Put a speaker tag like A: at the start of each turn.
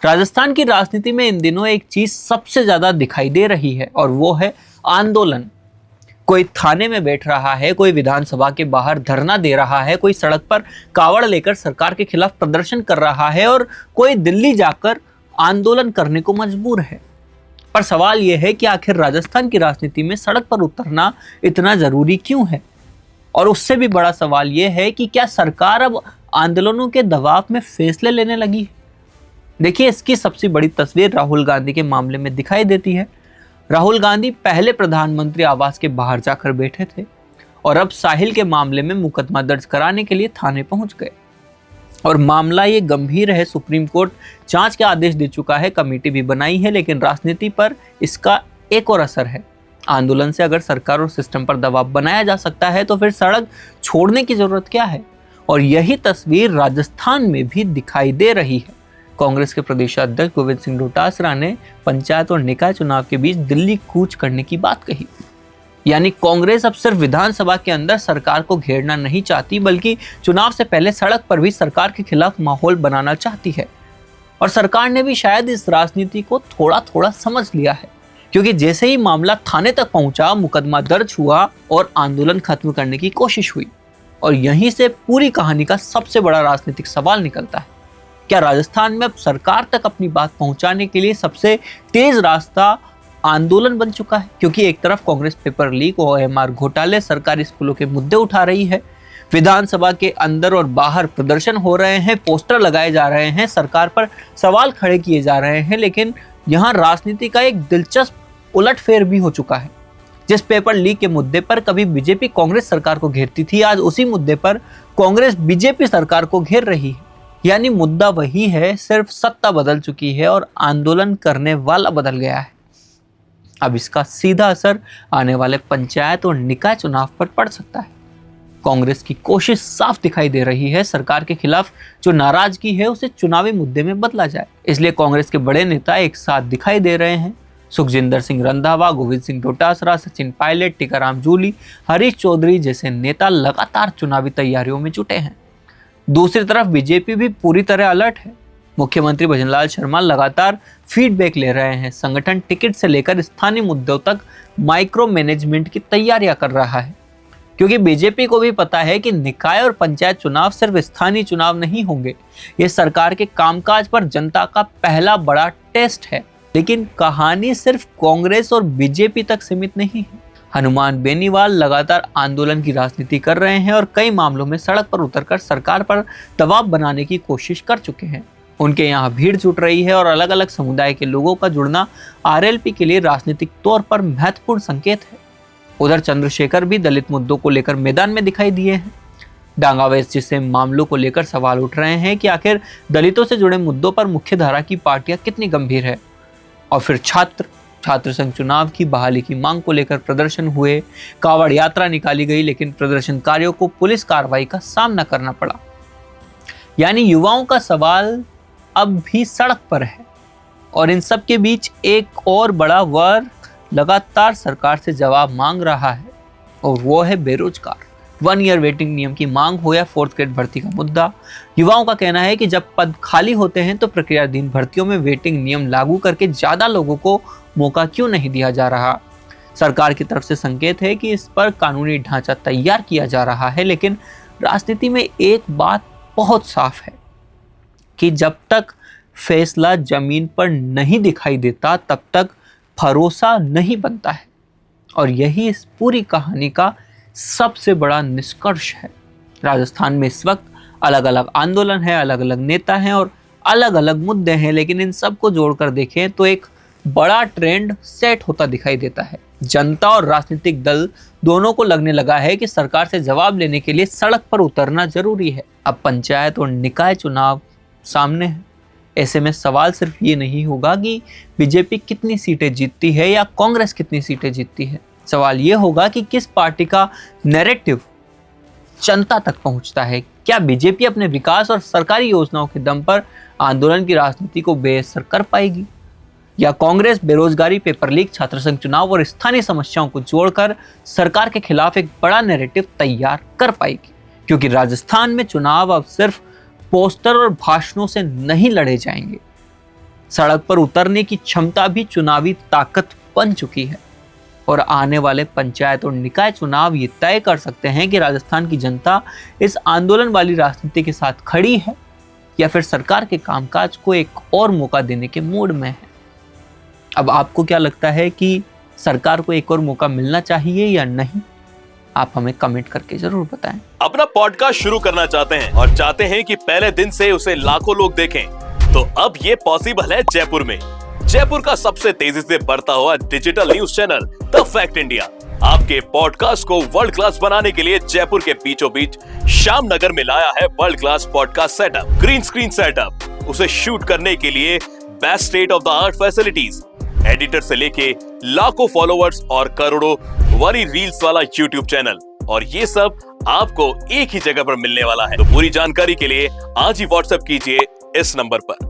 A: राजस्थान की राजनीति में इन दिनों एक चीज सबसे ज्यादा दिखाई दे रही है और वो है आंदोलन। कोई थाने में बैठ रहा है, कोई विधानसभा के बाहर धरना दे रहा है, कोई सड़क पर कावड़ लेकर सरकार के खिलाफ प्रदर्शन कर रहा है और कोई दिल्ली जाकर आंदोलन करने को मजबूर है। पर सवाल यह है कि आखिर राजस्थान की राजनीति में सड़क पर उतरना इतना जरूरी क्यों है? और उससे भी बड़ा सवाल यह है कि क्या सरकार अब आंदोलनों के दबाव में फैसले लेने लगी है? देखिए, इसकी सबसे बड़ी तस्वीर राहुल गांधी के मामले में दिखाई देती है। राहुल गांधी पहले प्रधानमंत्री आवास के बाहर जाकर बैठे थे और अब साहिल के मामले में मुकदमा दर्ज कराने के लिए थाने पहुंच गए और मामला ये गंभीर है। सुप्रीम कोर्ट जांच के आदेश दे चुका है, कमेटी भी बनाई है, लेकिन राजनीति पर इसका एक और असर है। आंदोलन से अगर सरकार और सिस्टम पर दबाव बनाया जा सकता है तो फिर सड़क छोड़ने की जरूरत क्या है? और यही तस्वीर राजस्थान में भी दिखाई दे रही है। कांग्रेस के प्रदेश अध्यक्ष गोविंद सिंह डोटासरा ने पंचायत और निकाय चुनाव के बीच दिल्ली कूच करने की बात कही। यानी कांग्रेस अब सिर्फ विधानसभा के अंदर सरकार को घेरना नहीं चाहती, बल्कि चुनाव से पहले सड़क पर भी सरकार के खिलाफ माहौल बनाना चाहती है। और सरकार ने भी शायद इस राजनीति को थोड़ा थोड़ा समझ लिया है, क्योंकि जैसे ही मामला थाने तक पहुंचा, मुकदमा दर्ज हुआ और आंदोलन खत्म करने की कोशिश हुई। और यहीं से पूरी कहानी का सबसे बड़ा राजनीतिक सवाल निकलता है। क्या राजस्थान में अब सरकार तक अपनी बात पहुंचाने के लिए सबसे तेज रास्ता आंदोलन बन चुका है? क्योंकि एक तरफ कांग्रेस पेपर लीक और OMR घोटाले, सरकारी स्कूलों के मुद्दे उठा रही है, विधानसभा के अंदर और बाहर प्रदर्शन हो रहे हैं, पोस्टर लगाए जा रहे हैं, सरकार पर सवाल खड़े किए जा रहे हैं, लेकिन यहाँ राजनीति का एक दिलचस्प उलटफेर भी हो चुका है। जिस पेपर लीक के मुद्दे पर कभी बीजेपी कांग्रेस सरकार को घेरती थी, आज उसी मुद्दे पर कांग्रेस बीजेपी सरकार को घेर रही है। यानी मुद्दा वही है, सिर्फ सत्ता बदल चुकी है और आंदोलन करने वाला बदल गया है। अब इसका सीधा असर आने वाले पंचायत और निकाय चुनाव पर पड़ सकता है। कांग्रेस की कोशिश साफ दिखाई दे रही है, सरकार के खिलाफ जो नाराजगी है उसे चुनावी मुद्दे में बदला जाए। इसलिए कांग्रेस के बड़े नेता एक साथ दिखाई दे रहे हैं। सुखजिंदर सिंह रंधावा, गोविंद सिंह डोटासरा, सचिन पायलट, टीकाराम जूली, हरीश चौधरी जैसे नेता लगातार चुनावी तैयारियों में जुटे हैं। दूसरी तरफ बीजेपी भी पूरी तरह अलर्ट है। मुख्यमंत्री भजनलाल शर्मा लगातार फीडबैक ले रहे हैं। संगठन टिकट से लेकर स्थानीय मुद्दों तक माइक्रो मैनेजमेंट की तैयारियां कर रहा है, क्योंकि बीजेपी को भी पता है कि निकाय और पंचायत चुनाव सिर्फ स्थानीय चुनाव नहीं होंगे, ये सरकार के कामकाज पर जनता का पहला बड़ा टेस्ट है। लेकिन कहानी सिर्फ कांग्रेस और बीजेपी तक सीमित नहीं है। हनुमान बेनीवाल लगातार आंदोलन की राजनीति कर रहे हैं और कई मामलों में सड़क पर उतरकर सरकार पर दबाव बनाने की कोशिश कर चुके हैं। उनके यहाँ भीड़ जुट रही है और अलग अलग समुदाय के लोगों का जुड़ना RLP के लिए राजनीतिक तौर पर महत्वपूर्ण संकेत है। उधर चंद्रशेखर भी दलित मुद्दों को लेकर मैदान में दिखाई दिए हैं। डांगा वेस्ट जैसे मामलों को लेकर सवाल उठ रहे हैं कि आखिर दलितों से जुड़े मुद्दों पर मुख्यधारा की पार्टियां कितनी गंभीर है। और फिर छात्र संघ चुनाव की बहाली की मांग को लेकर प्रदर्शन हुए, कावड़ यात्रा निकाली गई, लेकिन प्रदर्शनकारियों को पुलिस कार्रवाई का सामना करना पड़ा। यानी युवाओं का सवाल अब भी सड़क पर है। और इन सब के बीच एक और बड़ा वर्ग लगातार सरकार से जवाब मांग रहा है और वो है बेरोजगार। 1 ईयर वेटिंग नियम की मांग हो या 4th ग्रेड भर्ती का मुद्दा, युवाओं का कहना है कि जब पद खाली होते हैं तो प्रक्रियाधीन भर्तियों में वेटिंग नियम लागू करके ज्यादा लोगों को मौका क्यों नहीं दिया जा रहा। सरकार की तरफ से संकेत है कि इस पर कानूनी ढांचा तैयार किया जा रहा है, लेकिन राजनीति में एक बात बहुत साफ है कि जब तक फैसला जमीन पर नहीं दिखाई देता तब तक भरोसा नहीं बनता है। और यही इस पूरी कहानी का सबसे बड़ा निष्कर्ष है। राजस्थान में इस वक्त अलग अलग आंदोलन है, अलग अलग नेता हैं और अलग अलग मुद्दे हैं, लेकिन इन सब को जोड़कर देखें तो एक बड़ा ट्रेंड सेट होता दिखाई देता है। जनता और राजनीतिक दल दोनों को लगने लगा है कि सरकार से जवाब लेने के लिए सड़क पर उतरना जरूरी है। अब पंचायत और निकाय चुनाव सामने है। ऐसे में सवाल सिर्फ ये नहीं होगा कि बीजेपी कितनी सीटें जीतती है या कांग्रेस कितनी सीटें जीतती है। सवाल ये होगा कि किस पार्टी का नैरेटिव जनता तक पहुंचता है। क्या बीजेपी अपने विकास और सरकारी योजनाओं के दम पर आंदोलन की राजनीति को बेअसर कर पाएगी, या कांग्रेस बेरोजगारी, पेपर लीक, छात्र संघ चुनाव और स्थानीय समस्याओं को जोड़कर सरकार के खिलाफ एक बड़ा नैरेटिव तैयार कर पाएगी? क्योंकि राजस्थान में चुनाव अब सिर्फ पोस्टर और भाषणों से नहीं लड़े जाएंगे, सड़क पर उतरने की क्षमता भी चुनावी ताकत बन चुकी है। और आने वाले पंचायत और निकाय चुनाव ये तय कर सकते हैं कि राजस्थान की जनता इस आंदोलन वाली राजनीति के साथ खड़ी है या फिर सरकार के कामकाज को एक और मौका देने के मूड में है। अब आपको क्या लगता है कि सरकार को एक और मौका मिलना चाहिए या नहीं? आप हमें कमेंट करके जरूर बताएं।
B: अपना पॉडकास्ट शुरू करना चाहते हैं और चाहते हैं कि पहले दिन से उसे लाखों लोग देखें, तो अब ये पॉसिबल है जयपुर में। जयपुर का सबसे तेजी से बढ़ता हुआ digital news channel the fact India आपके पॉडकास्ट को वर्ल्ड क्लास बनाने के लिए जयपुर के बीचों बीच श्यामनगर में लाया है world class podcast setup, green screen setup, उसे शूट करने के लिए best state of the art facilities, editor से लेके लाखों फॉलोअर्स और करोड़ों वाली रील्स वाला यूट्यूब चैनल, और ये सब आपको एक ही जगह पर मिलने वाला है। तो पूरी जानकारी के लिए आज ही व्हाट्सएप कीजिए इस नंबर पर।